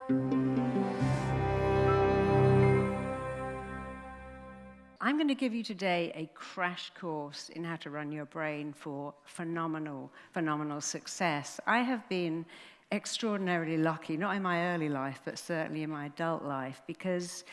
I'm going to give you today a crash course in how to run your brain for phenomenal success. I have been extraordinarily lucky, not in my early life, but certainly in my adult life, because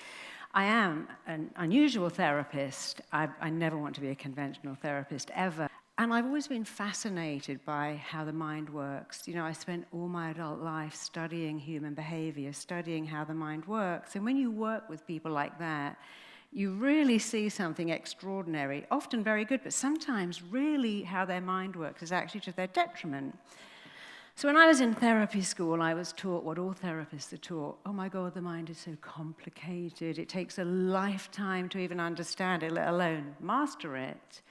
I am an unusual therapist. I never want to be a conventional therapist, ever. And I've always been fascinated by how the mind works. You know, I spent all my adult life studying human behavior, studying how the mind works. And when you work with people like that, you really see something extraordinary, often very good, but sometimes really how their mind works is actually to their detriment. So when I was in therapy school, I was taught what all therapists are taught. Oh my God, the mind is so complicated. It takes a lifetime to even understand it, let alone master it.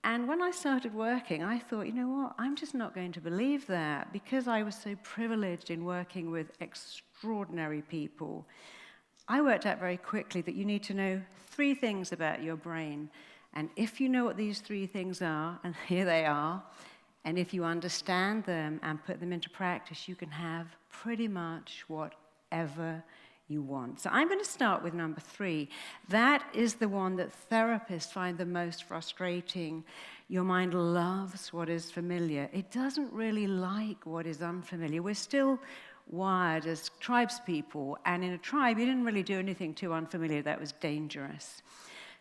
And when I started working, I thought, you know what, I'm just not going to believe that, because I was so privileged in working with extraordinary people. I worked out very quickly that you need to know 3 things about your brain. And if you know what these 3 things are, and here they are, and if you understand them and put them into practice, you can have pretty much whatever you want. So I'm going to start with number 3. That is the one that therapists find the most frustrating. Your mind loves what is familiar. It doesn't really like what is unfamiliar. We're still wired as tribes people, and in a tribe, you didn't really do anything too unfamiliar that was dangerous.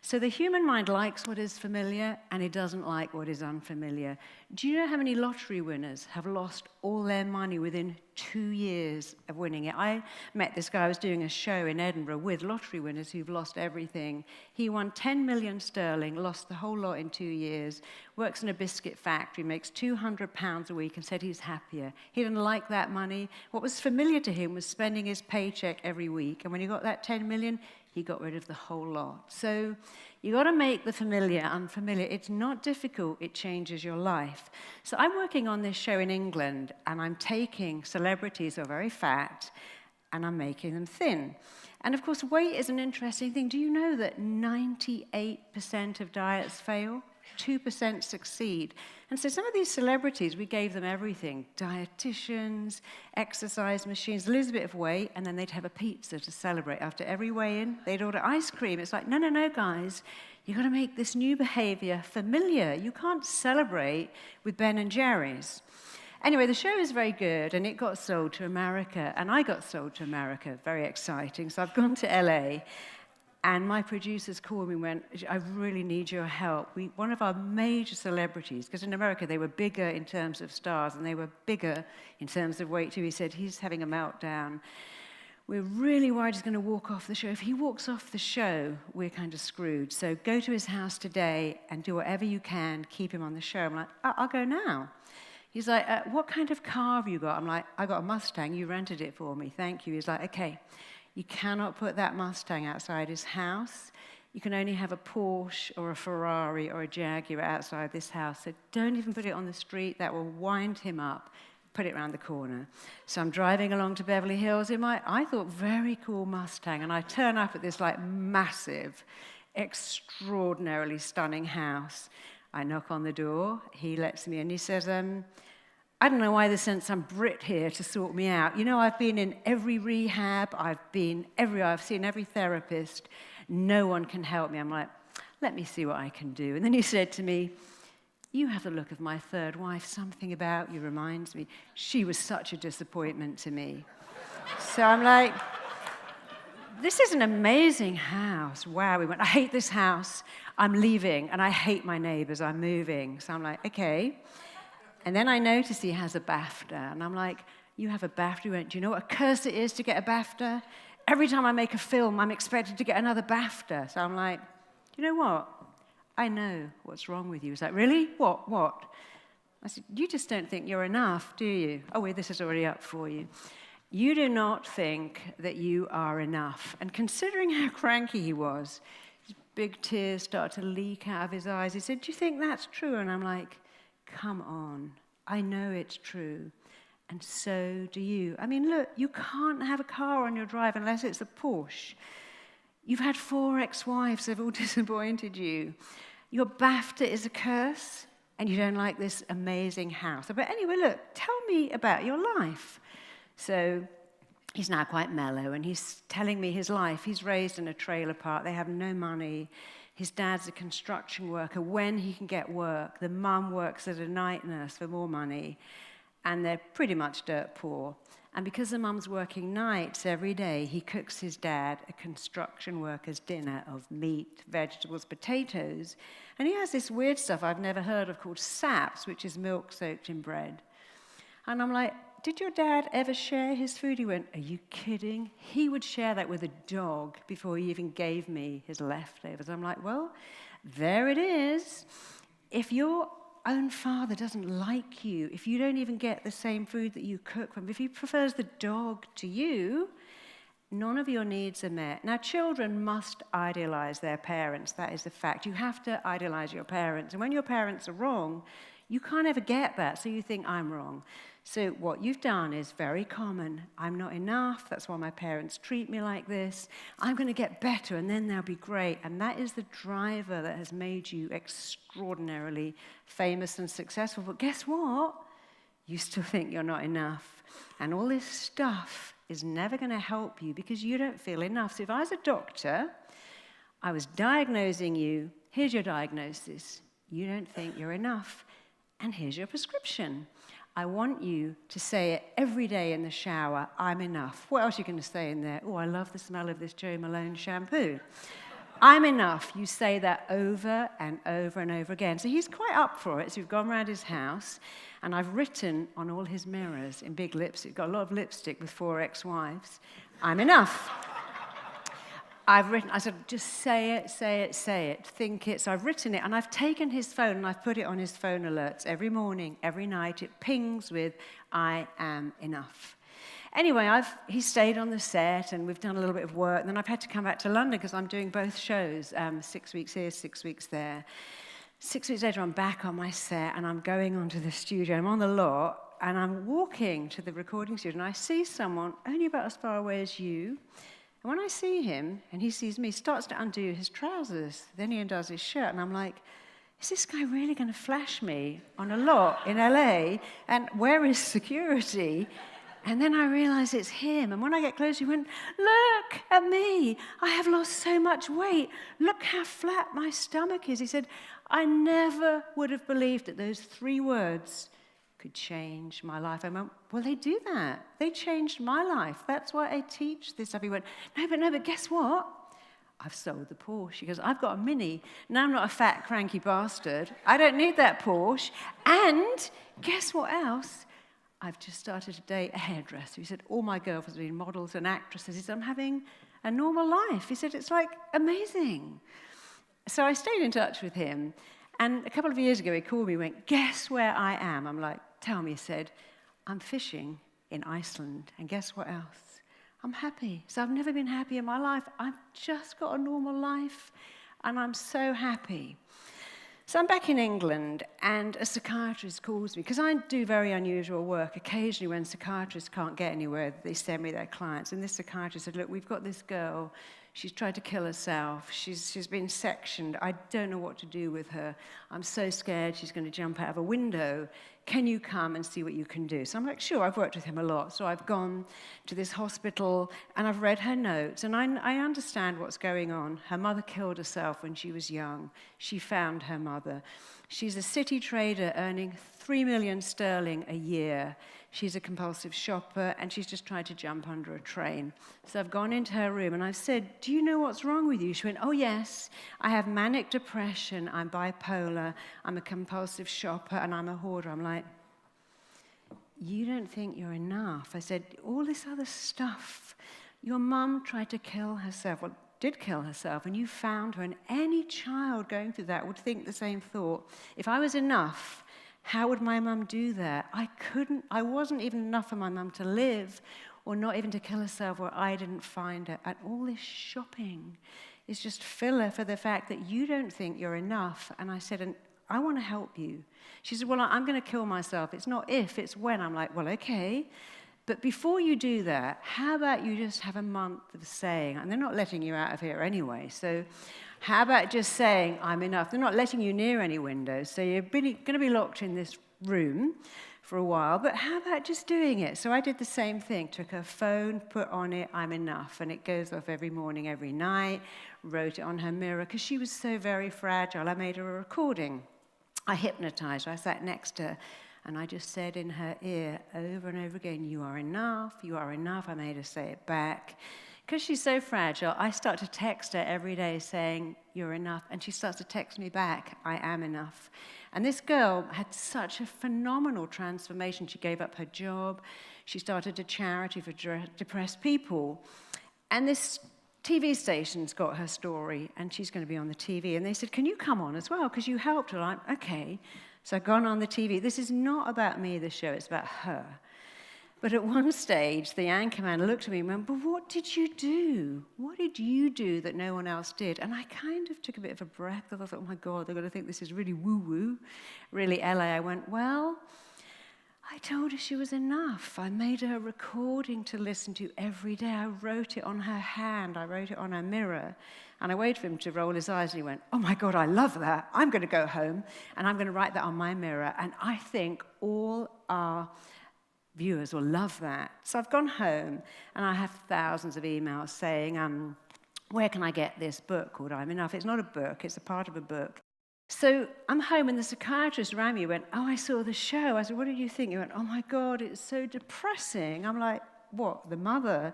So the human mind likes what is familiar, and it doesn't like what is unfamiliar. Do you know how many lottery winners have lost all their money within 2 years of winning it? I met this guy. I was doing a show in Edinburgh with lottery winners who've lost everything. He won 10 million sterling, lost the whole lot in 2 years, works in a biscuit factory, makes £200 a week, and said he's happier. He didn't like that money. What was familiar to him was spending his paycheck every week, and when he got that 10 million, he got rid of the whole lot. So you got to make the familiar unfamiliar. It's not difficult. It changes your life. So I'm working on this show in England, and I'm taking celebrities who are very fat, and I'm making them thin. And of course, weight is an interesting thing. Do you know that 98% of diets fail? 2% succeed. And so some of these celebrities, we gave them everything. Dietitians, exercise machines, lose a bit of weight, and then they'd have a pizza to celebrate. After every weigh-in, they'd order ice cream. It's like, no, guys. You've got to make this new behavior familiar. You can't celebrate with Ben and Jerry's. Anyway, the show is very good, and it got sold to America, and I got sold to America. Very exciting. So I've gone to LA. And my producers called me and went, I really need your help. One of our major celebrities, because in America they were bigger in terms of stars and they were bigger in terms of weight too. He said, he's having a meltdown. We're really worried he's going to walk off the show. If he walks off the show, we're kind of screwed. So go to his house today and do whatever you can, keep him on the show. I'm like, I'll go now. He's like, what kind of car have you got? I'm like, I got a Mustang. You rented it for me. Thank you. He's like, okay. You cannot put that Mustang outside his house. You can only have a Porsche or a Ferrari or a Jaguar outside this house. So don't even put it on the street. That will wind him up. Put it around the corner. So I'm driving along to Beverly Hills in my, I thought, very cool Mustang. And I turn up at this like massive, extraordinarily stunning house. I knock on the door. He lets me in. He says, I don't know why they sent some Brit here to sort me out. You know, I've been in every rehab, I've seen every therapist. No one can help me. I'm like, let me see what I can do. And then he said to me, you have the look of my third wife. Something about you reminds me. She was such a disappointment to me. So I'm like, this is an amazing house. Wow, we went, I hate this house. I'm leaving, and I hate my neighbors. I'm moving. So I'm like, okay. And then I notice he has a BAFTA, and I'm like, you have a BAFTA? He went, do you know what a curse it is to get a BAFTA? Every time I make a film, I'm expected to get another BAFTA. So I'm like, you know what? I know what's wrong with you. He's like, really? What? I said, you just don't think you're enough, do you? Oh, wait, this is already up for you. You do not think that you are enough. And considering how cranky he was, his big tears started to leak out of his eyes. He said, do you think that's true? And I'm like, come on, I know it's true, and so do you. I mean, look, you can't have a car on your drive unless it's a Porsche. You've had 4 ex-wives that have all disappointed you. Your BAFTA is a curse, and you don't like this amazing house. But anyway, look, tell me about your life. So he's now quite mellow, and he's telling me his life. He's raised in a trailer park. They have no money. His dad's a construction worker. When he can get work, the mum works as a night nurse for more money, and they're pretty much dirt poor. And because the mum's working nights every day, he cooks his dad a construction worker's dinner of meat, vegetables, potatoes. And he has this weird stuff I've never heard of called saps, which is milk soaked in bread. And I'm like, did your dad ever share his food? He went, are you kidding? He would share that with a dog before he even gave me his leftovers. I'm like, well, there it is. If your own father doesn't like you, if you don't even get the same food that you cook from, if he prefers the dog to you, none of your needs are met. Now, children must idealize their parents. That is the fact. You have to idealize your parents. And when your parents are wrong, you can't ever get that, so you think, I'm wrong. So what you've done is very common. I'm not enough. That's why my parents treat me like this. I'm going to get better, and then they'll be great. And that is the driver that has made you extraordinarily famous and successful. But guess what? You still think you're not enough. And all this stuff is never going to help you because you don't feel enough. So if I was a doctor, I was diagnosing you. Here's your diagnosis. You don't think you're enough. And here's your prescription. I want you to say it every day in the shower, I'm enough. What else are you going to say in there? Oh, I love the smell of this Jo Malone shampoo. I'm enough. You say that over and over and over again. So he's quite up for it. So we've gone around his house, and I've written on all his mirrors in big lipstick, got a lot of lipstick with 4 ex-wives, I'm enough. I said, just say it, say it, say it, think it. So I've written it, and I've taken his phone, and I've put it on his phone alerts every morning, every night. It pings with, I am enough. Anyway, he stayed on the set, and we've done a little bit of work. And then I've had to come back to London because I'm doing both shows, 6 weeks here, 6 weeks there. 6 weeks later, I'm back on my set, and I'm going onto the studio. I'm on the lot, and I'm walking to the recording studio, and I see someone only about as far away as you. And when I see him, and he sees me, he starts to undo his trousers. Then he undoes his shirt, and I'm like, is this guy really going to flash me on a lot in LA? And where is security? And then I realize it's him. And when I get closer, he went, look at me. I have lost so much weight. Look how flat my stomach is. He said, I never would have believed that those 3 words could change my life. I went, well, they do that. They changed my life. That's why I teach this stuff. He went, no, but guess what? I've sold the Porsche. He goes, I've got a Mini. Now I'm not a fat, cranky bastard. I don't need that Porsche. And guess what else? I've just started to date a hairdresser. He said, all my girlfriends have been models and actresses. He said, I'm having a normal life. He said, it's like amazing. So I stayed in touch with him. And a couple of years ago, he called me and went, guess where I am? I'm like, tell me. He said, I'm fishing in Iceland. And guess what else? I'm happy. So I've never been happy in my life. I've just got a normal life, and I'm so happy. So I'm back in England, and a psychiatrist calls me, because I do very unusual work. Occasionally, when psychiatrists can't get anywhere, they send me their clients. And this psychiatrist said, look, we've got this girl. She's tried to kill herself. She's been sectioned. I don't know what to do with her. I'm so scared she's going to jump out of a window. Can you come and see what you can do? So I'm like, sure, I've worked with him a lot. So I've gone to this hospital, and I've read her notes, and I understand what's going on. Her mother killed herself when she was young. She found her mother. She's a city trader earning 3 million sterling a year. She's a compulsive shopper, and she's just tried to jump under a train. So I've gone into her room, and I've said, do you know what's wrong with you? She went, oh, yes, I have manic depression, I'm bipolar, I'm a compulsive shopper, and I'm a hoarder. I'm like, you don't think you're enough. I said, all this other stuff. Your mum tried to kill herself, well, did kill herself, and you found her, and any child going through that would think the same thought. If I was enough, how would my mum do that? I wasn't even enough for my mum to live, or not even to kill herself, or I didn't find her. And all this shopping is just filler for the fact that you don't think you're enough. And I said, and I want to help you. She said, well, I'm going to kill myself. It's not if, it's when. I'm like, well, okay. But before you do that, how about you just have a month of saying, and they're not letting you out of here anyway, so how about just saying, I'm enough? They're not letting you near any windows, so you're going to be locked in this room for a while, but how about just doing it? So I did the same thing, took her phone, put on it, I'm enough, and it goes off every morning, every night, wrote it on her mirror, because she was so very fragile. I made her a recording. I hypnotized her, I sat next to her, and I just said in her ear over and over again, you are enough, you are enough. I made her say it back. Because she's so fragile, I start to text her every day saying, you're enough. And she starts to text me back, I am enough. And this girl had such a phenomenal transformation. She gave up her job. She started a charity for depressed people. And this TV station's got her story, and she's going to be on the TV. And they said, can you come on as well? Because you helped her. I'm okay. So I've gone on the TV. This is not about me, this show. It's about her. But at one stage, the anchorman looked at me and went, but what did you do? What did you do that no one else did? And I kind of took a bit of a breath, because I thought, oh my God, they're going to think this is really woo-woo, really LA. I went, well, I told her she was enough. I made her a recording to listen to every day. I wrote it on her hand. I wrote it on her mirror. And I waited for him to roll his eyes, and he went, oh my God, I love that. I'm going to go home, and I'm going to write that on my mirror. And I think all our viewers will love that. So I've gone home, and I have thousands of emails saying, where can I get this book called I'm Enough? It's not a book, it's a part of a book. So I'm home, and the psychiatrist around me went, oh, I saw the show. I said, what did you think? He went, oh my God, it's so depressing. I'm like, what, the mother?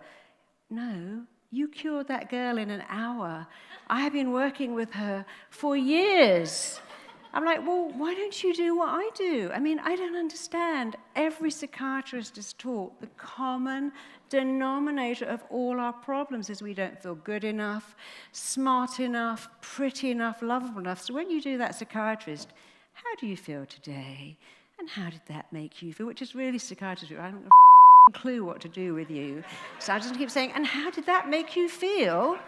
No, you cured that girl in an hour. I have been working with her for years. I'm like, well, why don't you do what I do? I mean, I don't understand. Every psychiatrist is taught the common denominator of all our problems is we don't feel good enough, smart enough, pretty enough, lovable enough. So when you do that psychiatrist, how do you feel today? And how did that make you feel? Which is really psychiatrist. I haven't got a clue what to do with you. So I just keep saying, and how did that make you feel?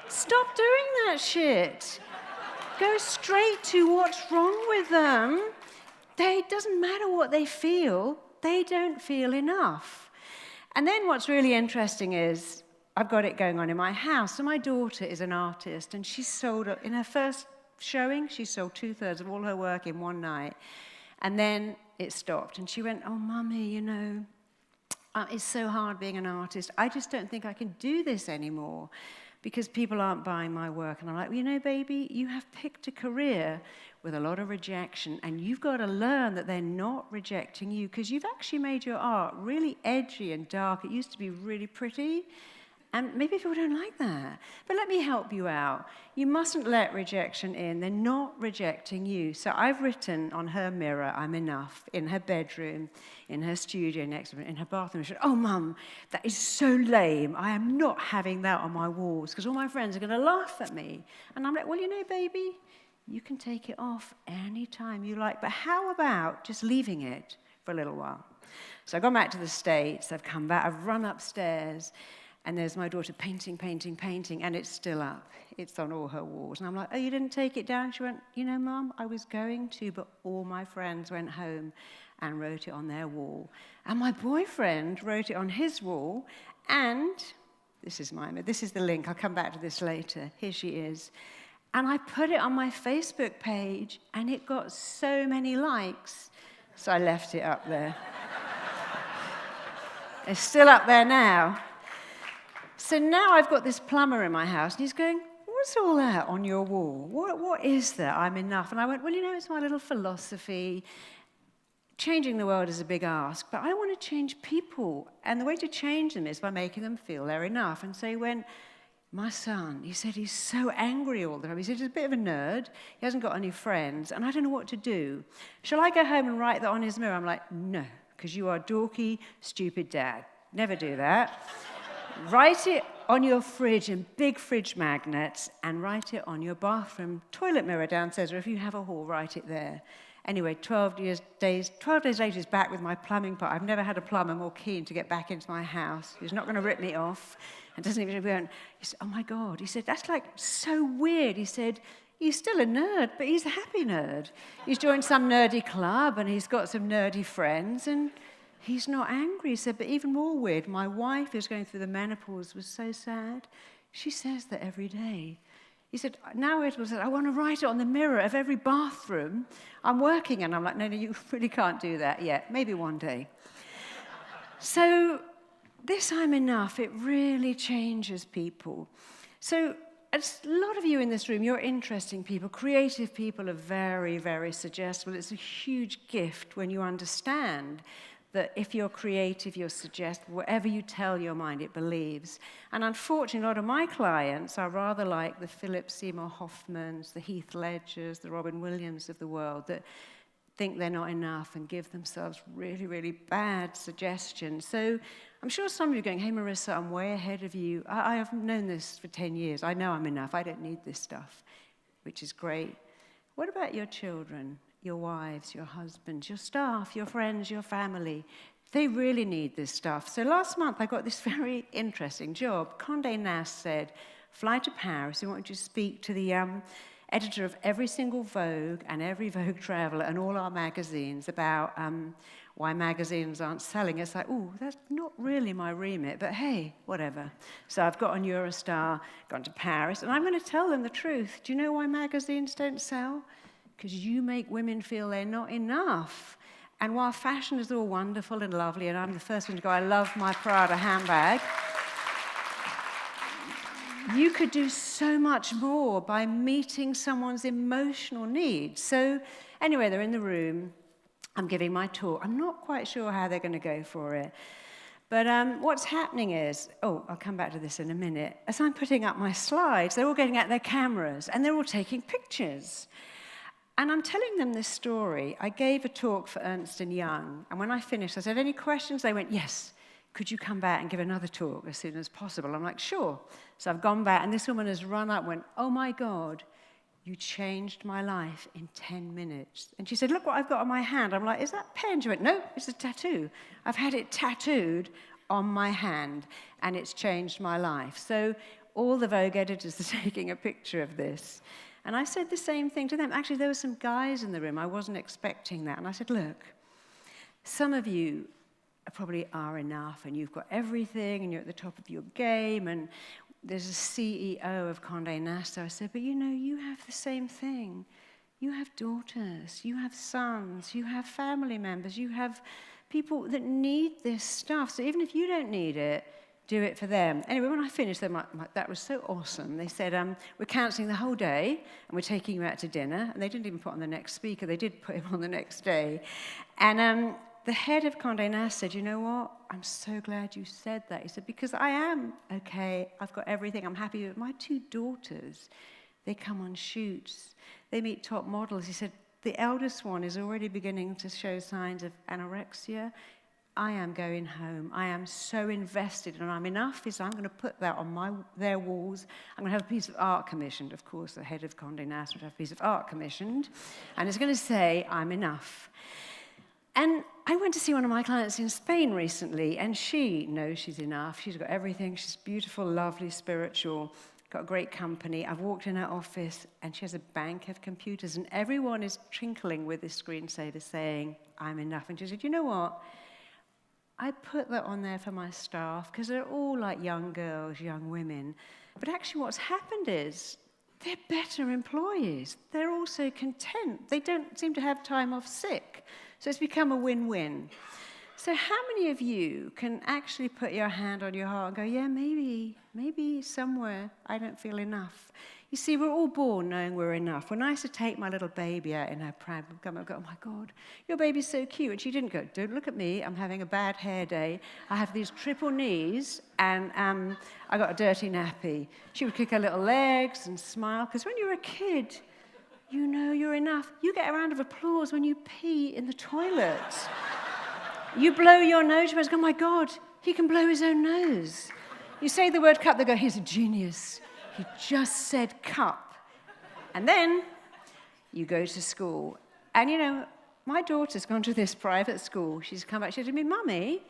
Stop doing that shit. Go straight to what's wrong with them. It doesn't matter what they feel. They don't feel enough. And then what's really interesting is I've got it going on in my house. So my daughter is an artist, and she sold, in her first showing, she sold 2/3 of all her work in one night. And then it stopped. And she went, oh, Mummy, you know, it's so hard being an artist. I just don't think I can do this anymore, because people aren't buying my work. And I'm like, well, you know, baby, you have picked a career with a lot of rejection, and you've got to learn that they're not rejecting you, because you've actually made your art really edgy and dark. It used to be really pretty, and maybe people don't like that. But let me help you out. You mustn't let rejection in. They're not rejecting you. So I've written on her mirror, I'm enough, in her bedroom, in her studio next to her, in her bathroom. She said, oh, Mum, that is so lame. I am not having that on my walls, because all my friends are going to laugh at me. And I'm like, well, you know, baby, you can take it off anytime you like. But how about just leaving it for a little while? So I've gone back to the States. I've come back. I've run upstairs. And there's my daughter painting, painting, painting, and it's still up. It's on all her walls. And I'm like, oh, you didn't take it down? She went, you know, Mum, I was going to, but all my friends went home and wrote it on their wall. And my boyfriend wrote it on his wall, and this is the link. I'll come back to this later. Here she is. And I put it on my Facebook page, and it got so many likes, so I left it up there. It's still up there now. So now I've got this plumber in my house, and he's going, what's all that on your wall? What is that? I'm enough. And I went, well, you know, it's my little philosophy. Changing the world is a big ask, but I want to change people. And the way to change them is by making them feel they're enough. And so he went, my son, he said he's so angry all the time. He said he's a bit of a nerd. He hasn't got any friends, and I don't know what to do. Shall I go home and write that on his mirror? I'm like, no, because you are dorky, stupid dad. Never do that. Write it on your fridge in big fridge magnets, and write it on your bathroom toilet mirror downstairs, or if you have a hall, write it there. Anyway, 12 days later, he's back with my plumbing part. I've never had a plumber more keen to get back into my house. He's not going to rip me off, and doesn't even go. He said, oh my God. He said, that's like so weird. He said, he's still a nerd, but he's a happy nerd. He's joined some nerdy club, and he's got some nerdy friends, and he's not angry. He said, but even more weird, my wife, who's going through the menopause, was so sad. She says that every day. He said, now it was, I want to write it on the mirror of every bathroom I'm working in. I'm like, no, you really can't do that yet. Maybe one day. So this I'm enough, it really changes people. So a lot of you in this room, you're interesting people. Creative people are very, very suggestible. It's a huge gift when you understand that if you're creative, you're suggestible. Whatever you tell your mind, it believes. And unfortunately, a lot of my clients are rather like the Philip Seymour Hoffmans, the Heath Ledgers, the Robin Williams of the world, that think they're not enough and give themselves really, really bad suggestions. So I'm sure some of you are going, hey, Marisa, I'm way ahead of you. I have known this for 10 years. I know I'm enough. I don't need this stuff, which is great. What about your children, your wives, your husbands, your staff, your friends, your family? They really need this stuff. So last month, I got this very interesting job. Condé Nast said, fly to Paris. We want you to speak to the editor of every single Vogue and every Vogue Traveler and all our magazines about why magazines aren't selling. It's like, oh, that's not really my remit, but hey, whatever. So I've got on Eurostar, gone to Paris, and I'm going to tell them the truth. Do you know why magazines don't sell? Because you make women feel they're not enough. And while fashion is all wonderful and lovely, and I'm the first one to go, I love my Prada handbag, you could do so much more by meeting someone's emotional needs. So anyway, they're in the room. I'm giving my talk. I'm not quite sure how they're going to go for it. But what's happening is, I'll come back to this in a minute. As I'm putting up my slides, they're all getting out their cameras, and they're all taking pictures. And I'm telling them this story. I gave a talk for Ernst & Young, and when I finished, I said, any questions? They went, yes. Could you come back and give another talk as soon as possible? I'm like, sure. So I've gone back, and this woman has run up and went, oh, my God, you changed my life in 10 minutes. And she said, look what I've got on my hand. I'm like, is that pen? She went, no, it's a tattoo. I've had it tattooed on my hand, and it's changed my life. So all the Vogue editors are taking a picture of this. And I said the same thing to them. Actually, there were some guys in the room. I wasn't expecting that. And I said, look, some of you probably are enough, and you've got everything, and you're at the top of your game, and there's a CEO of Condé Nast. I said, but you have the same thing. You have daughters, you have sons, you have family members, you have people that need this stuff. So even if you don't need it, do it for them. Anyway, when I finished, that was so awesome. They said, we're cancelling the whole day, and we're taking you out to dinner. And they didn't even put on the next speaker. They did put him on the next day. And the head of Condé Nast said, you know what? I'm so glad you said that. He said, because I am okay. I've got everything. I'm happy with my two daughters. They come on shoots. They meet top models. He said, the eldest one is already beginning to show signs of anorexia. I am going home. I am so invested, and I'm enough. I'm going to put that on their walls. I'm going to have a piece of art commissioned. Of course, the head of Condé Nast would have a piece of art commissioned, and it's going to say, I'm enough. And I went to see one of my clients in Spain recently, and she knows she's enough. She's got everything. She's beautiful, lovely, spiritual, got a great company. I've walked in her office, and she has a bank of computers, and everyone is twinkling with this screensaver saying, I'm enough. And she said, you know what? I put that on there for my staff because they're all like young girls, young women. But actually what's happened is they're better employees. They're also content. They don't seem to have time off sick. So it's become a win-win. So how many of you can actually put your hand on your heart and go, yeah, maybe somewhere I don't feel enough? You see, we're all born knowing we're enough. When I used to take my little baby out in her pram, I'd go, oh my God, your baby's so cute. And she didn't go, don't look at me, I'm having a bad hair day. I have these triple knees, and I got a dirty nappy. She would kick her little legs and smile, because when you're a kid, you know you're enough. You get a round of applause when you pee in the toilet. You blow your nose, you go, oh my God, he can blow his own nose. You say the word cup, they go, he's a genius. He just said cup. And then you go to school. And my daughter's gone to this private school. She's come back, she said to me, Mummy,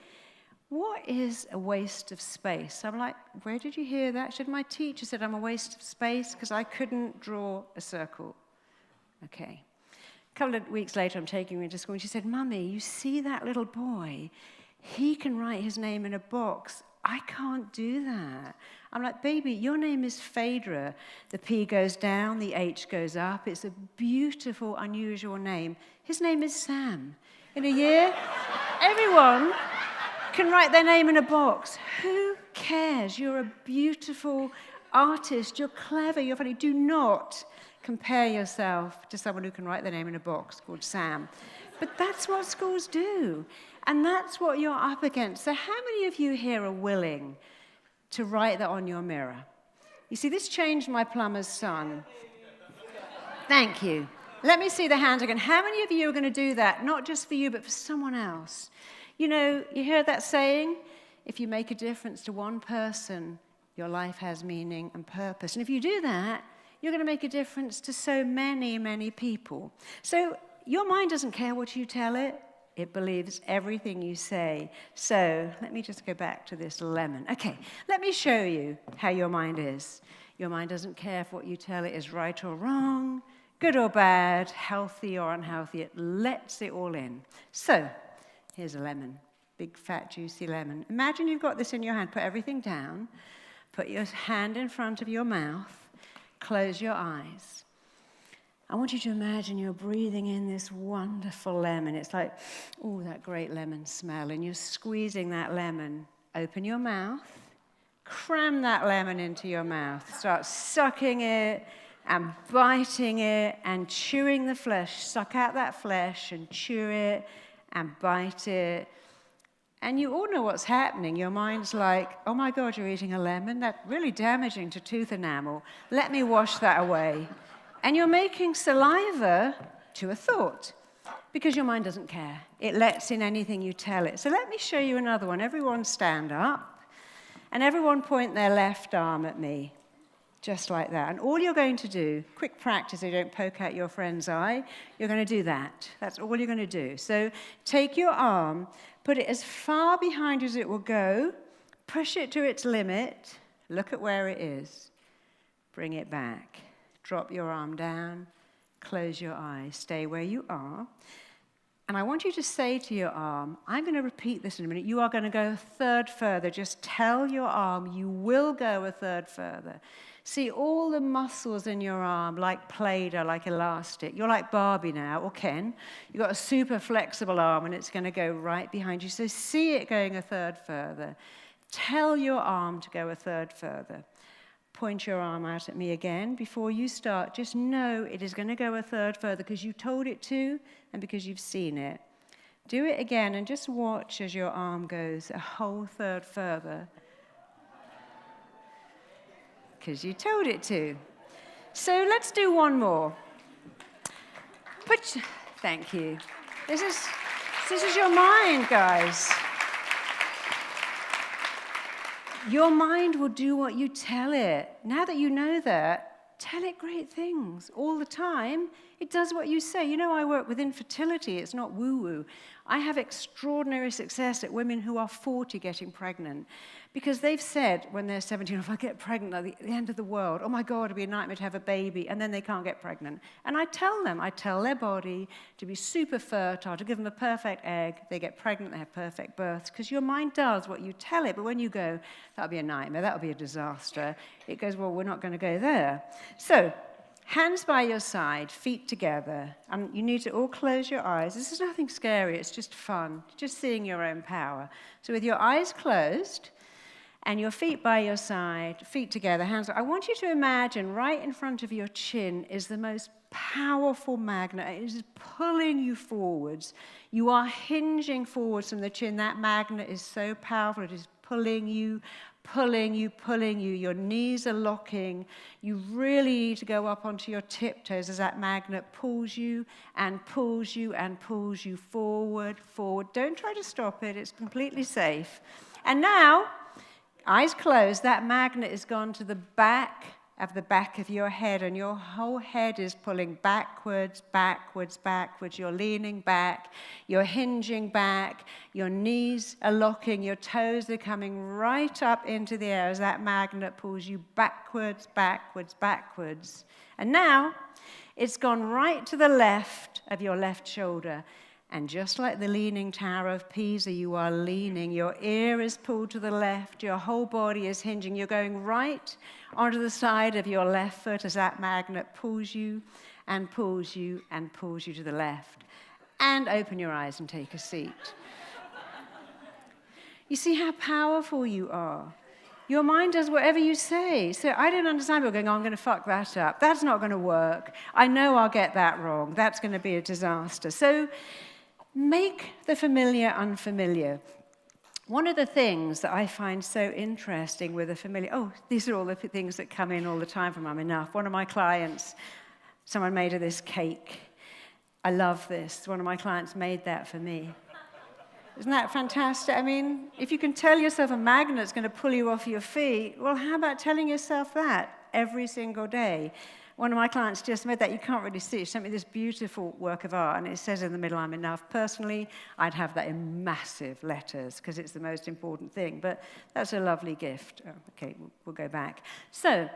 what is a waste of space? I'm like, where did you hear that? She said, my teacher said I'm a waste of space because I couldn't draw a circle. Okay. A couple of weeks later, I'm taking her into school, and she said, Mummy, you see that little boy? He can write his name in a box. I can't do that. I'm like, baby, your name is Phaedra. The P goes down, the H goes up. It's a beautiful, unusual name. His name is Sam. In a year, everyone can write their name in a box. Who cares? You're a beautiful artist. You're clever. You're funny. Do not compare yourself to someone who can write their name in a box called Sam. But that's what schools do. And that's what you're up against. So how many of you here are willing to write that on your mirror? You see, this changed my plumber's son. Thank you. Let me see the hands again. How many of you are going to do that, not just for you, but for someone else? You know, you hear that saying? If you make a difference to one person, your life has meaning and purpose. And if you do that, you're going to make a difference to so many, many people. So your mind doesn't care what you tell it. It believes everything you say. So let me just go back to this lemon. Okay, let me show you how your mind is. Your mind doesn't care if what you tell it is right or wrong, good or bad, healthy or unhealthy. It lets it all in. So here's a lemon, big, fat, juicy lemon. Imagine you've got this in your hand. Put everything down. Put your hand in front of your mouth. Close your eyes. I want you to imagine you're breathing in this wonderful lemon. It's like, oh, that great lemon smell. And you're squeezing that lemon. Open your mouth. Cram that lemon into your mouth. Start sucking it and biting it and chewing the flesh. Suck out that flesh and chew it and bite it. And you all know what's happening. Your mind's like, oh my God, you're eating a lemon? That's really damaging to tooth enamel. Let me wash that away. And you're making saliva to a thought because your mind doesn't care. It lets in anything you tell it. So let me show you another one. Everyone stand up and everyone point their left arm at me, just like that. And all you're going to do, quick practice so you don't poke out your friend's eye, you're going to do that. That's all you're going to do. So take your arm, put it as far behind as it will go, push it to its limit, look at where it is, bring it back. Drop your arm down, close your eyes, stay where you are. And I want you to say to your arm, I'm going to repeat this in a minute, you are going to go a third further. Just tell your arm you will go a third further. See all the muscles in your arm like Play-Doh, like elastic. You're like Barbie now, or Ken. You've got a super flexible arm and it's going to go right behind you. So see it going a third further. Tell your arm to go a third further. Point your arm out at me again. Before you start, just know it is going to go a third further because you told it to and because you've seen it. Do it again and just watch as your arm goes a whole third further because you told it to. So let's do one more. Thank you. This is your mind, guys. Your mind will do what you tell it. Now that you know that, tell it great things all the time. It does what you say. You know, I work with infertility. It's not woo-woo. I have extraordinary success at women who are 40 getting pregnant because they've said when they're 17, if I get pregnant at the end of the world, oh my God, it'd be a nightmare to have a baby, and then they can't get pregnant. And I tell their body to be super fertile, to give them a perfect egg. They get pregnant, they have perfect births, because your mind does what you tell it. But when you go, that'll be a nightmare, that'll be a disaster, it goes, well, we're not going to go there. So, hands by your side, feet together, and you need to all close your eyes. This is nothing scary, it's just fun, just seeing your own power. So with your eyes closed and your feet by your side, feet together, hands, I want you to imagine right in front of your chin is the most powerful magnet. It is pulling you forwards. You are hinging forwards from the chin. That magnet is so powerful, it is pulling you, pulling you, pulling you. Your knees are locking. You really need to go up onto your tiptoes as that magnet pulls you and pulls you and pulls you forward, forward. Don't try to stop it. It's completely safe. And now, eyes closed, that magnet has gone to the back of your head, and your whole head is pulling backwards, backwards, backwards. You're leaning back, you're hinging back, your knees are locking, your toes are coming right up into the air as that magnet pulls you backwards, backwards, backwards. And now, it's gone right to the left of your left shoulder. And just like the Leaning Tower of Pisa, you are leaning. Your ear is pulled to the left. Your whole body is hinging. You're going right onto the side of your left foot as that magnet pulls you and pulls you and pulls you to the left. And open your eyes and take a seat. You see how powerful you are. Your mind does whatever you say. So I don't understand people going, oh, I'm going to fuck that up. That's not going to work. I know I'll get that wrong. That's going to be a disaster. So make the familiar unfamiliar. One of the things that I find so interesting with the familiar, these are all the things that come in all the time from I'm Enough. One of my clients, someone made her this cake. I love this. One of my clients made that for me. Isn't that fantastic? I mean, if you can tell yourself a magnet's going to pull you off your feet, well, how about telling yourself that every single day? One of my clients just made that. You can't really see it. She sent me this beautiful work of art, and it says in the middle, I'm enough. Personally, I'd have that in massive letters because it's the most important thing. But that's a lovely gift. Oh, okay, we'll go back. So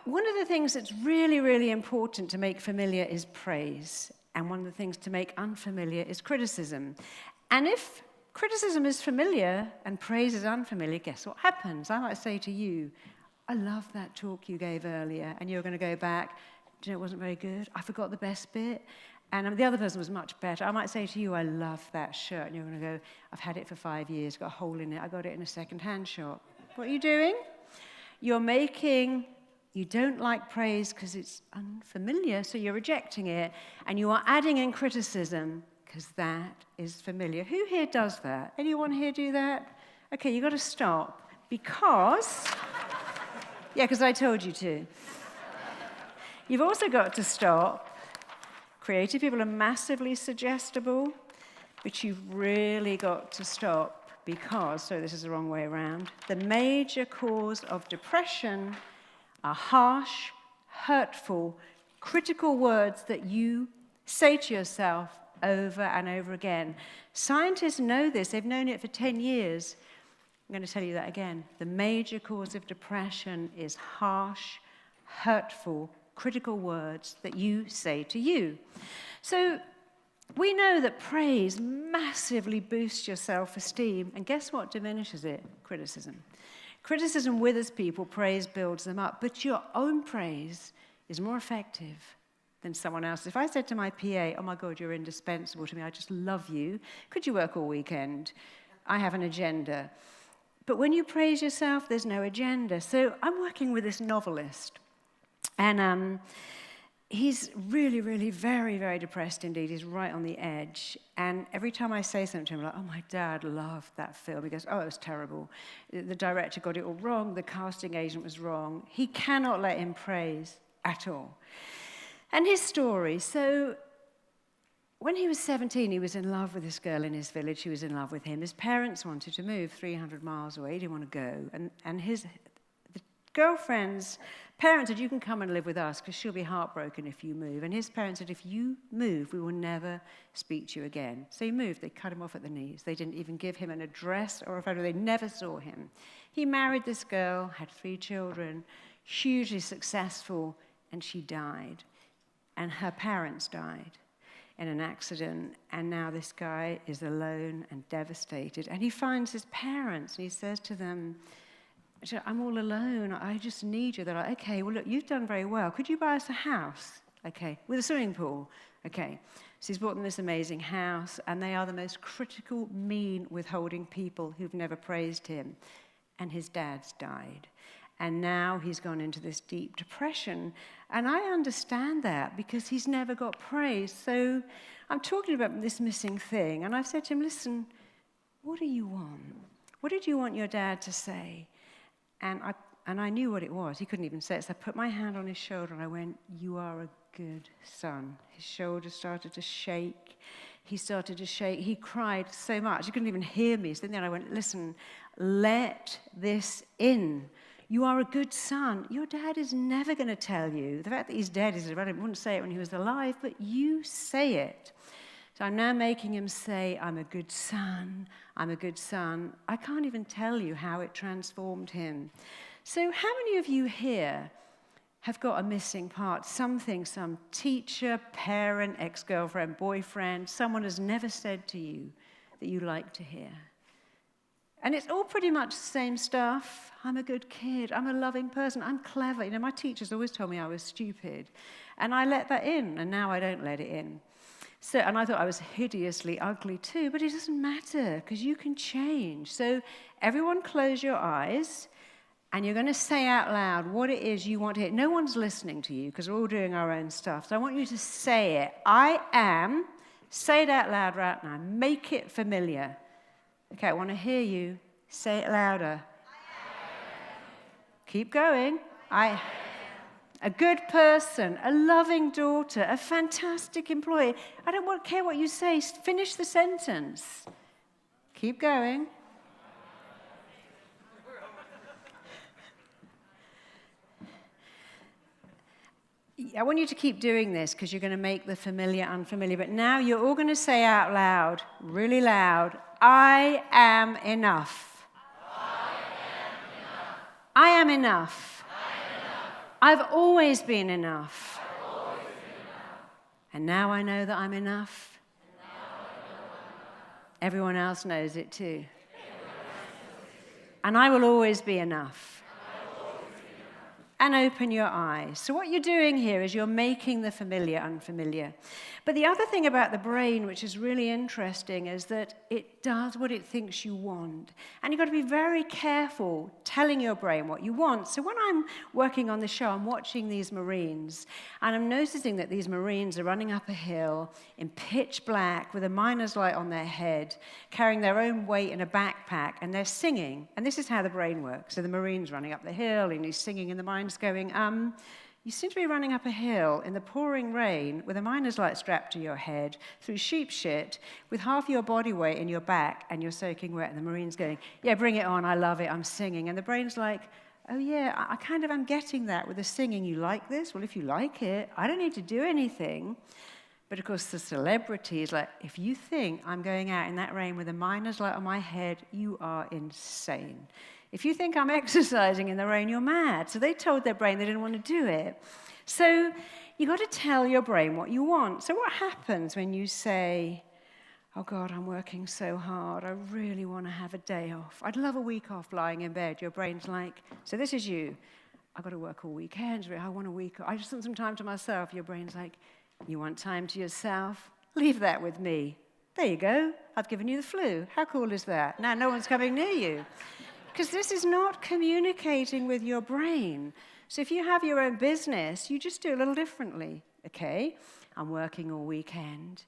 one of the things that's really, really important to make familiar is praise. And one of the things to make unfamiliar is criticism. And if criticism is familiar and praise is unfamiliar, guess what happens? I might say to you, I love that talk you gave earlier, and you're going to go back, do you know, it wasn't very good? I forgot the best bit. And the other person was much better. I might say to you, I love that shirt. And you're going to go, I've had it for 5 years, got a hole in it. I got it in a second-hand shop. What are you doing? You don't like praise because it's unfamiliar, so you're rejecting it. And you are adding in criticism because that is familiar. Who here does that? Anyone here do that? Okay, you've got to stop because... Yeah, because I told you to. You've also got to stop. Creative people are massively suggestible, but you've really got to stop because, so this is the wrong way around, the major cause of depression are harsh, hurtful, critical words that you say to yourself over and over again. Scientists know this. They've known it for 10 years. I'm going to tell you that again. The major cause of depression is harsh, hurtful, critical words that you say to you. So we know that praise massively boosts your self-esteem. And guess what diminishes it? Criticism. Criticism withers people, praise builds them up. But your own praise is more effective than someone else. If I said to my PA, oh my God, you're indispensable to me, I just love you. Could you work all weekend? I have an agenda. But when you praise yourself, there's no agenda. So I'm working with this novelist. And he's really, really very, very depressed indeed. He's right on the edge. And every time I say something to him, like, oh, my dad loved that film. He goes, oh, it was terrible. The director got it all wrong. The casting agent was wrong. He cannot let him praise at all. And his story, so when he was 17, he was in love with this girl in his village. She was in love with him. His parents wanted to move 300 miles away. He didn't want to go. And the girlfriend's parents said, you can come and live with us because she'll be heartbroken if you move. And his parents said, if you move, we will never speak to you again. So he moved. They cut him off at the knees. They didn't even give him an address or a photo. They never saw him. He married this girl, had 3 children, hugely successful, and she died. And her parents died in an accident, and now this guy is alone and devastated. And he finds his parents, and he says to them, I'm all alone, I just need you. They're like, okay, well, look, you've done very well. Could you buy us a house? Okay, with a swimming pool? Okay. So he's bought them this amazing house, and they are the most critical, mean, withholding people who've never praised him. And his dad's died. And now he's gone into this deep depression. And I understand that because he's never got praise. So I'm talking about this missing thing. And I've said to him, listen, what do you want? What did you want your dad to say? And I knew what it was. He couldn't even say it. So I put my hand on his shoulder and I went, you are a good son. His shoulder started to shake. He started to shake. He cried so much. He couldn't even hear me. So then I went, listen, let this in. You are a good son. Your dad is never going to tell you. The fact that he's dead is irrelevant. He wouldn't say it when he was alive, but you say it. So I'm now making him say, I'm a good son. I'm a good son. I can't even tell you how it transformed him. So how many of you here have got a missing part. Something, some teacher, parent, ex-girlfriend, boyfriend, someone has never said to you that you like to hear. And it's all pretty much the same stuff. I'm a good kid. I'm a loving person. I'm clever. My teachers always told me I was stupid. And I let that in, and now I don't let it in. So, and I thought I was hideously ugly too, but it doesn't matter because you can change. So everyone close your eyes, and you're going to say out loud what it is you want to hear. No one's listening to you because we're all doing our own stuff. So I want you to say it. I am. Say it out loud right now. Make it familiar. Okay, I want to hear you. Say it louder. Keep going. A good person, a loving daughter, a fantastic employee. I don't care what you say. Finish the sentence. Keep going. I want you to keep doing this because you're going to make the familiar unfamiliar. But now you're all going to say out loud, really loud, I am enough. I am enough. I've always been enough. And now I know that I'm enough. Everyone else knows it too. And I will always be enough. And open your eyes. So what you're doing here is you're making the familiar unfamiliar. But the other thing about the brain, which is really interesting, is that it does what it thinks you want. And you've got to be very careful telling your brain what you want. So when I'm working on the show, I'm watching these Marines, and I'm noticing that these Marines are running up a hill in pitch black with a miner's light on their head, carrying their own weight in a backpack, and they're singing. And this is how the brain works. So the Marine's running up the hill, and he's singing, and the mind's going, you seem to be running up a hill in the pouring rain with a miner's light strapped to your head through sheep shit with half your body weight in your back and you're soaking wet. And the Marine's going, yeah, bring it on. I love it. I'm singing. And the brain's like, oh, yeah, I'm getting that with the singing. You like this? Well, if you like it, I don't need to do anything. But, of course, the celebrity is like, if you think I'm going out in that rain with a miner's light on my head, you are insane. If you think I'm exercising in the rain, you're mad. So they told their brain they didn't want to do it. So you've got to tell your brain what you want. So what happens when you say, oh, God, I'm working so hard. I really want to have a day off. I'd love a week off lying in bed. Your brain's like, so this is you. I've got to work all weekend. I want a week off. I just want some time to myself. Your brain's like, you want time to yourself? Leave that with me. There you go. I've given you the flu. How cool is that? Now no one's coming near you. Because this is not communicating with your brain. So if you have your own business, you just do it a little differently. Okay, I'm working all weekend.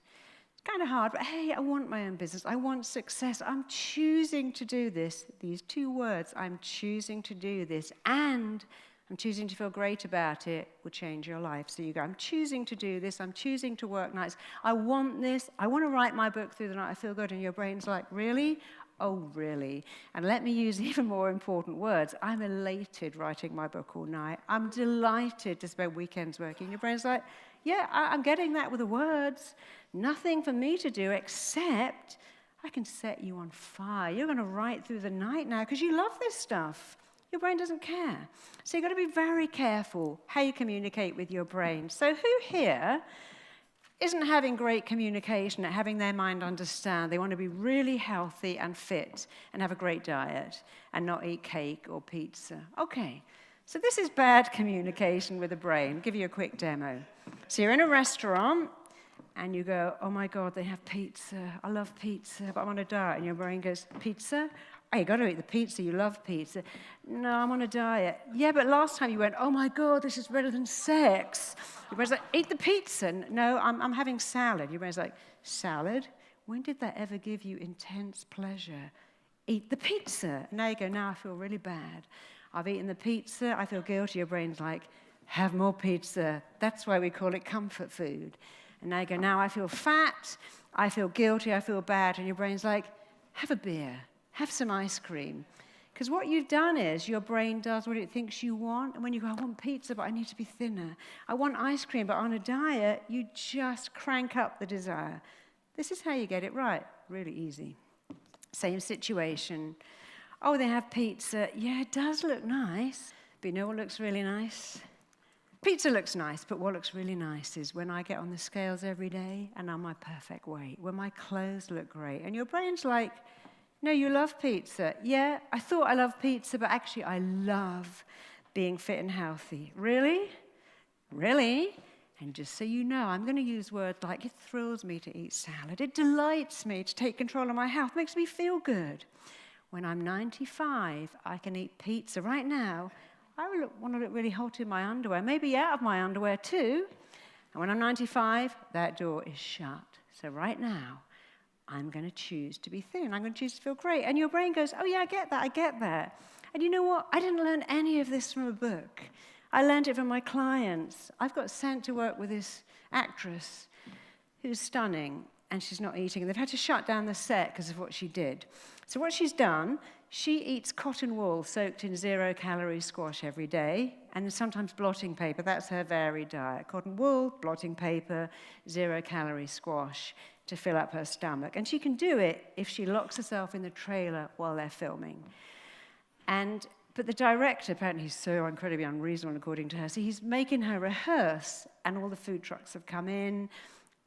It's kind of hard, but hey, I want my own business. I want success. I'm choosing to do this. These two words, I'm choosing to do this, and I'm choosing to feel great about it, will change your life. So you go, I'm choosing to do this. I'm choosing to work nights. I want this. I want to write my book through the night. I feel good. And your brain's like, really? Oh, really? And let me use even more important words. I'm elated writing my book all night. I'm delighted to spend weekends working. Your brain's like, yeah, I'm getting that with the words. Nothing for me to do except I can set you on fire. You're going to write through the night now because you love this stuff. Your brain doesn't care. So you've got to be very careful how you communicate with your brain. So who here isn't having great communication at having their mind understand they want to be really healthy and fit and have a great diet and not eat cake or pizza? Okay, so this is bad communication with the brain. I'll give you a quick demo. So you're in a restaurant and you go, oh my God, they have pizza. I love pizza, but I'm on a diet. And your brain goes, pizza? Oh, you got to eat the pizza. You love pizza. No, I'm on a diet. Yeah, but last time you went, oh my God, this is better than sex. Your brain's like, eat the pizza. No, I'm having salad. Your brain's like, salad? When did that ever give you intense pleasure? Eat the pizza. And now you go, now I feel really bad. I've eaten the pizza. I feel guilty. Your brain's like, have more pizza. That's why we call it comfort food. And now you go, now I feel fat. I feel guilty. I feel bad. And your brain's like, have a beer. Have some ice cream. Because what you've done is your brain does what it thinks you want. And when you go, I want pizza, but I need to be thinner. I want ice cream, but on a diet, you just crank up the desire. This is how you get it right. Really easy. Same situation. Oh, they have pizza. Yeah, it does look nice. But you know what looks really nice? Pizza looks nice, but what looks really nice is when I get on the scales every day and I'm my perfect weight, when my clothes look great. And your brain's like, no, you love pizza. Yeah, I thought I loved pizza, but actually I love being fit and healthy. Really? Really? And just so you know, I'm going to use words like, it thrills me to eat salad. It delights me to take control of my health. It makes me feel good. When I'm 95, I can eat pizza. Right now, I want to look really hot in my underwear, maybe out of my underwear too. And when I'm 95, that door is shut. So right now, I'm going to choose to be thin. I'm going to choose to feel great. And your brain goes, oh yeah, I get that. And you know what? I didn't learn any of this from a book. I learned it from my clients. I've got sent to work with this actress who's stunning, and she's not eating. And they've had to shut down the set because of what she did. So what she's done, she eats cotton wool soaked in 0-calorie squash every day, and sometimes blotting paper. That's her varied diet. Cotton wool, blotting paper, 0-calorie squash to fill up her stomach. And she can do it if she locks herself in the trailer while they're filming. But the director, apparently he's so incredibly unreasonable according to her, so he's making her rehearse, and all the food trucks have come in,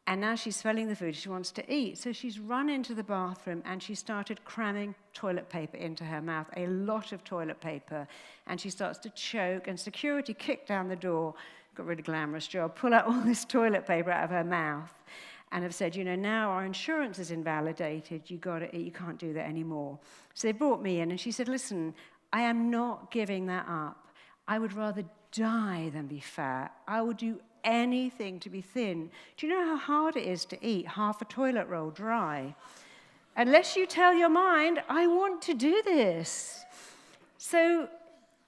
and now she's smelling the food she wants to eat. So she's run into the bathroom and she started cramming toilet paper into her mouth, a lot of toilet paper, and she starts to choke, and security kicked down the door, got a really glamorous job, pull out all this toilet paper out of her mouth, and have said, now our insurance is invalidated, you can't do that anymore. So they brought me in, and she said, listen, I am not giving that up. I would rather die than be fat. I would do anything to be thin. Do you know how hard it is to eat half a toilet roll dry? Unless you tell your mind, I want to do this. So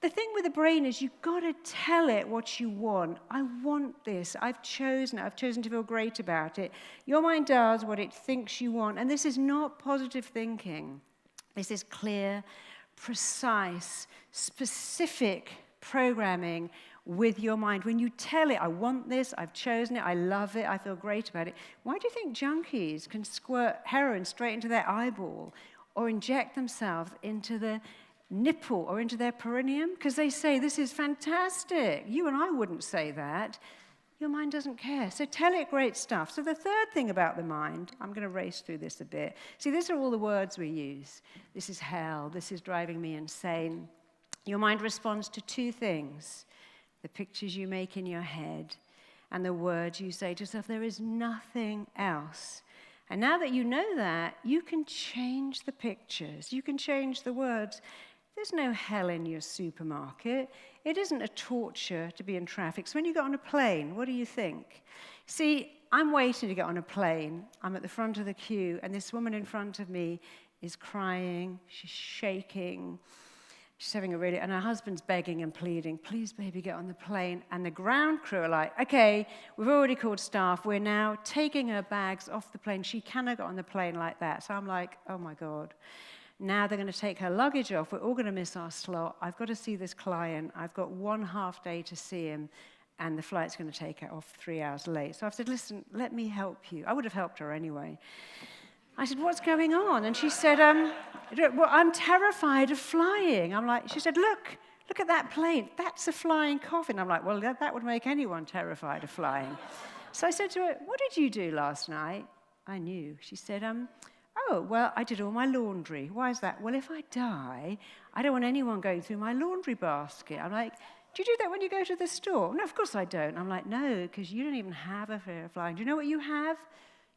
the thing with the brain is you've got to tell it what you want. I want this. I've chosen to feel great about it. Your mind does what it thinks you want. And this is not positive thinking. This is clear, precise, specific programming with your mind. When you tell it, I want this, I've chosen it, I love it, I feel great about it. Why do you think junkies can squirt heroin straight into their eyeball or inject themselves into the nipple or into their perineum? Because they say, this is fantastic. You and I wouldn't say that. Your mind doesn't care. So tell it great stuff. So the third thing about the mind, I'm going to race through this a bit. See, these are all the words we use. This is hell. This is driving me insane. Your mind responds to two things: the pictures you make in your head and the words you say to yourself. There is nothing else. And now that you know that, you can change the pictures. You can change the words. There's no hell in your supermarket. It isn't a torture to be in traffic. So when you get on a plane, what do you think? See, I'm waiting to get on a plane. I'm at the front of the queue, and this woman in front of me is crying. She's shaking. She's having and her husband's begging and pleading, please, baby, get on the plane. And the ground crew are like, okay, we've already called staff. We're now taking her bags off the plane. She cannot get on the plane like that. So I'm like, oh, my God. Now they're going to take her luggage off. We're all going to miss our slot. I've got to see this client. I've got 1.5 days to see him, and the flight's going to take her off 3 hours late. So I've said, listen, let me help you. I would have helped her anyway. I said, what's going on? And she said, well, I'm terrified of flying. She said, look at that plane. That's a flying coffin. I'm like, well, that would make anyone terrified of flying. So I said to her, what did you do last night? I knew. She said, oh, well, I did all my laundry. Why is that? Well, if I die, I don't want anyone going through my laundry basket. I'm like, do you do that when you go to the store? No, of course I don't. I'm like, no, because you don't even have a fear of flying. Do you know what you have?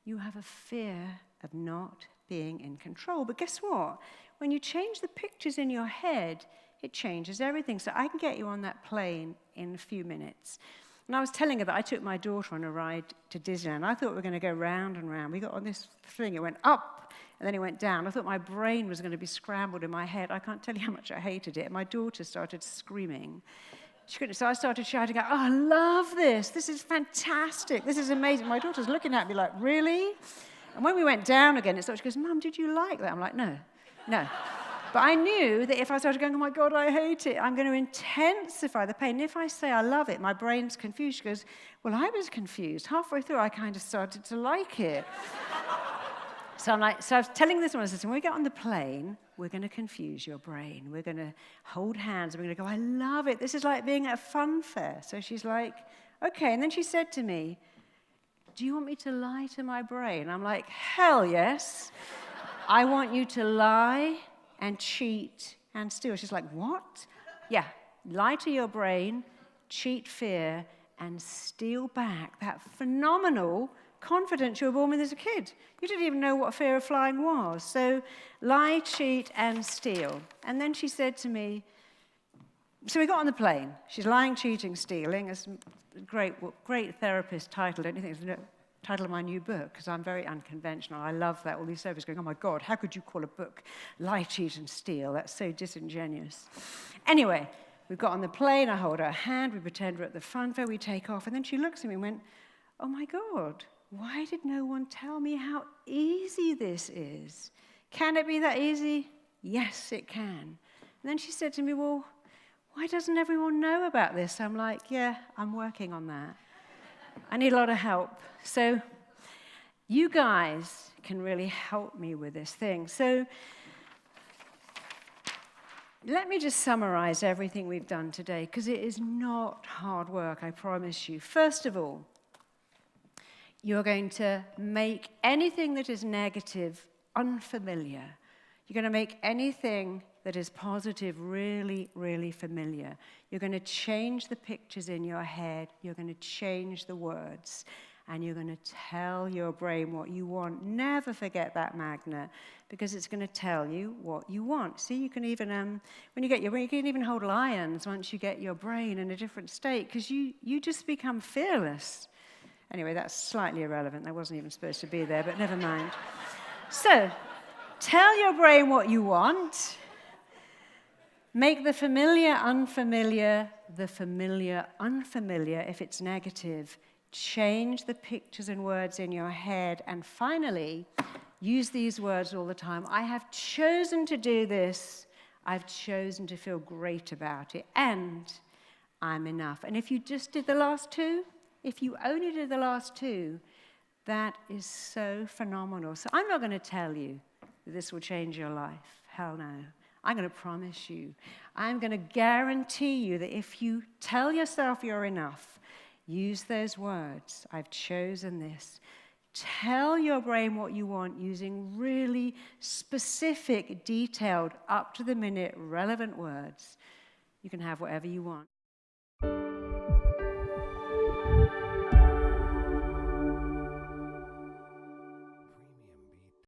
You have a fear of not being in control. But guess what? When you change the pictures in your head, it changes everything. So I can get you on that plane in a few minutes. And I was telling her that I took my daughter on a ride to Disneyland. I thought we were going to go round and round. We got on this thing. It went up, and then it went down. I thought my brain was going to be scrambled in my head. I can't tell you how much I hated it. And my daughter started screaming. She couldn't, so I started shouting out, oh, I love this. This is fantastic. This is amazing. My daughter's looking at me like, really? And when we went down again, she goes, Mum, did you like that? I'm like, no. But I knew that if I started going, oh my God, I hate it, I'm going to intensify the pain. And if I say I love it, my brain's confused. She goes, well, I was confused. Halfway through, I kind of started to like it. So I'm like, so I was telling this one, I said, when we get on the plane, we're going to confuse your brain. We're going to hold hands, and we're going to go, I love it. This is like being at a fun fair. So she's like, okay. And then she said to me, do you want me to lie to my brain? I'm like, hell yes. I want you to lie and cheat and steal. She's like, what? Yeah, lie to your brain, cheat fear, and steal back that phenomenal confidence you were born with as a kid. You didn't even know what fear of flying was. So lie, cheat, and steal. And then she said to me, so we got on the plane. She's lying, cheating, stealing. It's a great therapist title. Don't you think it's the title of my new book? Because I'm very unconventional. I love that. All these therapists going, oh my God, how could you call a book Lie, Cheat, and Steal? That's so disingenuous. Anyway, we got on the plane. I hold her hand. We pretend we're at the fun fair. We take off. And then she looks at me and went, oh my God, why did no one tell me how easy this is? Can it be that easy? Yes, it can. And then she said to me, well, why doesn't everyone know about this? I'm like, yeah, I'm working on that. I need a lot of help. So you guys can really help me with this thing. So let me just summarize everything we've done today, because it is not hard work, I promise you. First of all, you're going to make anything that is negative unfamiliar. You're going to make anything that is positive really, really familiar. You're going to change the pictures in your head. You're going to change the words. And you're going to tell your brain what you want. Never forget that magnet, because it's going to tell you what you want. See, you can even, when you can even hold lions once you get your brain in a different state, because you just become fearless. Anyway, that's slightly irrelevant. That wasn't even supposed to be there, but never mind. So, tell your brain what you want. Make the familiar unfamiliar, the familiar unfamiliar if it's negative. Change the pictures and words in your head. And finally, use these words all the time. I have chosen to do this. I've chosen to feel great about it. And I'm enough. And if you just did the last two, if you only did the last two, that is so phenomenal. So I'm not going to tell you that this will change your life. Hell no. I'm going to promise you. I'm going to guarantee you that if you tell yourself you're enough, use those words, I've chosen this. Tell your brain what you want using really specific, detailed, up-to-the-minute, relevant words. You can have whatever you want.